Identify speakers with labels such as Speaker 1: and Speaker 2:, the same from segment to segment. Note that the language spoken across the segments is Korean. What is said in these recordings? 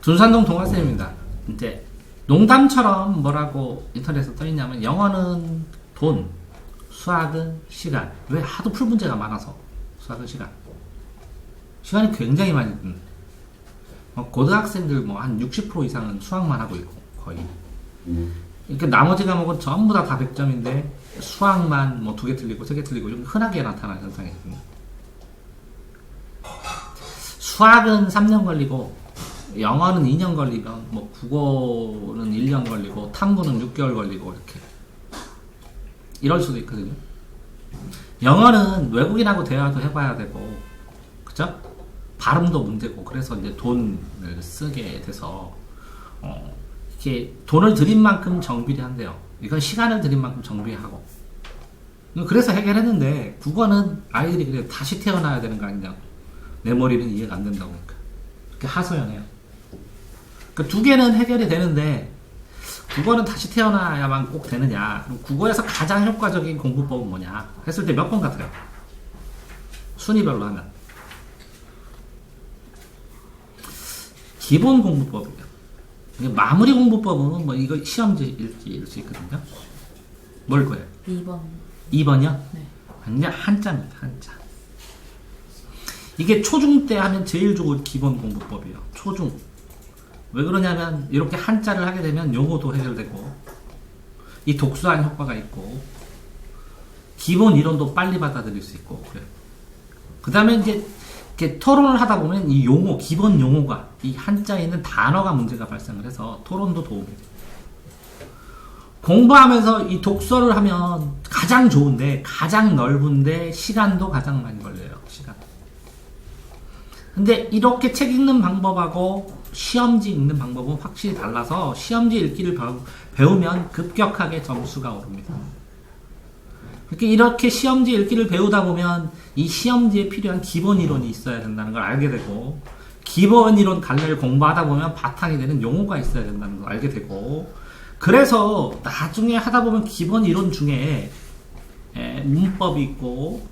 Speaker 1: 둔산동 동화쌤입니다. 이제 농담처럼 뭐라고 인터넷에 떠있냐면 영어는 돈, 수학은 시간. 왜? 하도 풀 문제가 많아서. 수학은 시간. 시간이 굉장히 많이 든. 고등학생들 뭐 한 60% 이상은 수학만 하고 있고 거의. 그러니까 나머지 과목은 전부 다 100점인데 수학만 뭐 2개 틀리고 3개 틀리고 좀 흔하게 나타나는 현상이거든요. 수학은 3년 걸리고 영어는 2년 걸리면 뭐 국어는 1년 걸리고 탐구는 6개월 걸리고 이렇게 이럴 수도 있거든요. 영어는 외국인하고 대화도 해봐야 되고 그죠? 발음도 문제고 그래서 이제 돈을 쓰게 돼서 이렇게 돈을 들인 만큼 정비를 한대요. 이건 시간을 들인 만큼 정비하고 그래서 해결했는데 국어는 아이들이 그래 다시 태어나야 되는 거 아니냐고 내 머리는 이해가 안 된다고 그러니까 그렇게 하소연해요. 그 두 개는 해결이 되는데 국어는 다시 태어나야만 꼭 되느냐? 그럼 국어에서 가장 효과적인 공부법은 뭐냐? 했을 때 몇 번 같아요? 순위별로 하면 기본 공부법이에요. 마무리 공부법은 뭐 이거 시험지 읽기일 수 있거든요. 뭘 거예요?
Speaker 2: 2번.
Speaker 1: 2번이요?
Speaker 2: 네.
Speaker 1: 그냥 한자입니다. 한자. 이게 초중 때 하면 제일 좋은 기본 공부법이에요. 초중. 왜 그러냐면 이렇게 한자를 하게 되면 용어도 해결되고 이 독수한 효과가 있고 기본 이론도 빨리 받아들일 수 있고 그래요. 그 다음에 이제 이렇게 토론을 하다 보면 이 용어, 기본 용어가 이 한자에 있는 단어가 문제가 발생을 해서 토론도 도움이 돼요. 공부하면서 이 독서를 하면 가장 좋은데 가장 넓은데 시간도 가장 많이 걸려요. 시간. 근데 이렇게 책 읽는 방법하고 시험지 읽는 방법은 확실히 달라서 시험지 읽기를 배우면 급격하게 점수가 오릅니다. 이렇게 시험지 읽기를 배우다 보면 이 시험지에 필요한 기본 이론이 있어야 된다는 걸 알게 되고 기본 이론 갈래를 공부하다 보면 바탕이 되는 용어가 있어야 된다는 걸 알게 되고 그래서 나중에 하다 보면 기본 이론 중에 문법이 있고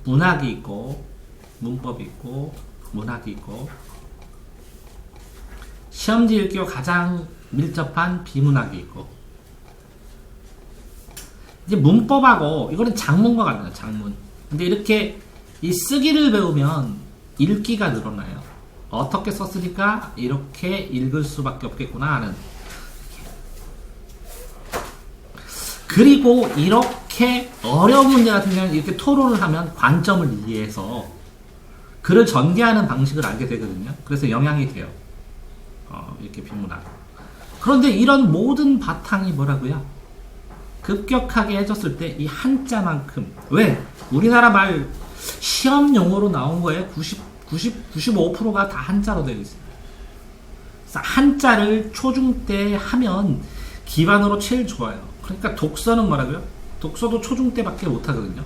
Speaker 1: 문학이 있고 문법이 있고 문학이 있고 시험지 읽기와 가장 밀접한 비문학이 있고 이제 문법하고 이거는 작문과 같아요. 작문. 근데 이렇게 이 쓰기를 배우면 읽기가 늘어나요. 어떻게 썼으니까 이렇게 읽을 수밖에 없겠구나 하는. 그리고 이렇게 어려운 문제 같은 경우는 이렇게 토론을 하면 관점을 이해해서 글을 전개하는 방식을 알게 되거든요. 그래서 영향이 돼요. 이렇게 비문학. 그런데 이런 모든 바탕이 뭐라고요? 급격하게 해줬을 때 이 한자만큼 왜? 우리나라 말 시험 용어로 나온 거에 95%가 다 한자로 되어 있어요. 그래서 한자를 초중 때 하면 기반으로 제일 좋아요. 그러니까 독서는 뭐라고요? 독서도 초중 때밖에 못 하거든요.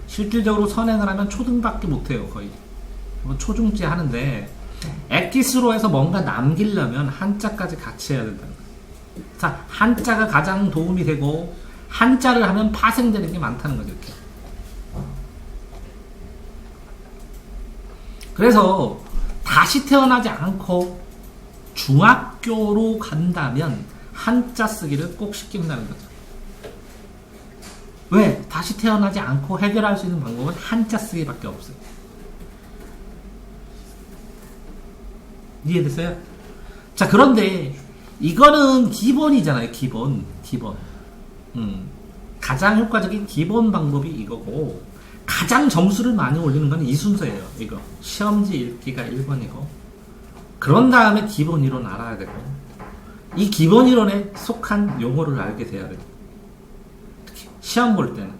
Speaker 1: 실질적으로 선행을 하면 초등밖에 못 해요. 거의. 초중째 하는데 엑기스로 해서 뭔가 남기려면 한자까지 같이 해야 된다는 거예요. 자, 한자가 가장 도움이 되고 한자를 하면 파생되는 게 많다는 거죠. 이렇게. 그래서 다시 태어나지 않고 중학교로 간다면 한자 쓰기를 꼭 시킨다는 거죠. 왜? 다시 태어나지 않고 해결할 수 있는 방법은 한자 쓰기밖에 없어요. 이해됐어요? 자, 그런데 이거는 기본이잖아요. 기본. 가장 효과적인 기본 방법이 이거고 가장 점수를 많이 올리는 건 이 순서예요. 이거 시험지 읽기가 1번이고 그런 다음에 기본 이론 알아야 되고 이 기본 이론에 속한 용어를 알게 돼야 돼요. 특히 시험 볼 때는.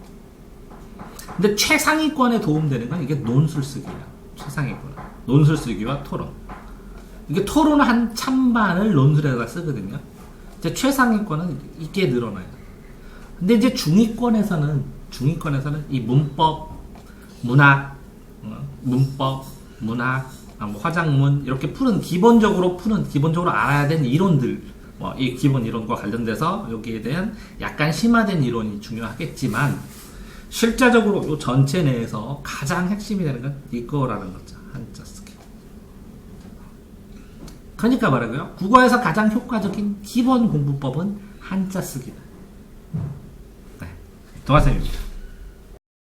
Speaker 1: 근데 최상위권에 도움되는 건 이게 논술쓰기예요. 최상위권. 논술쓰기와 토론. 이게 토론 한 찬반을 논술에다가 쓰거든요. 이제 최상위권은 이게 늘어나요. 근데 이제 중위권에서는 이 문법, 문학, 뭐 화작문 이렇게 기본적으로 알아야 되는 이론들, 이 기본 이론과 관련돼서 여기에 대한 약간 심화된 이론이 중요하겠지만 실제적으로 이 전체 내에서 가장 핵심이 되는 건 이거라는 거죠. 한자 쓰기. 그러니까 말하고요. 국어에서 가장 효과적인 기본 공부법은 한자 쓰기다. 네, 도화쌤입니다.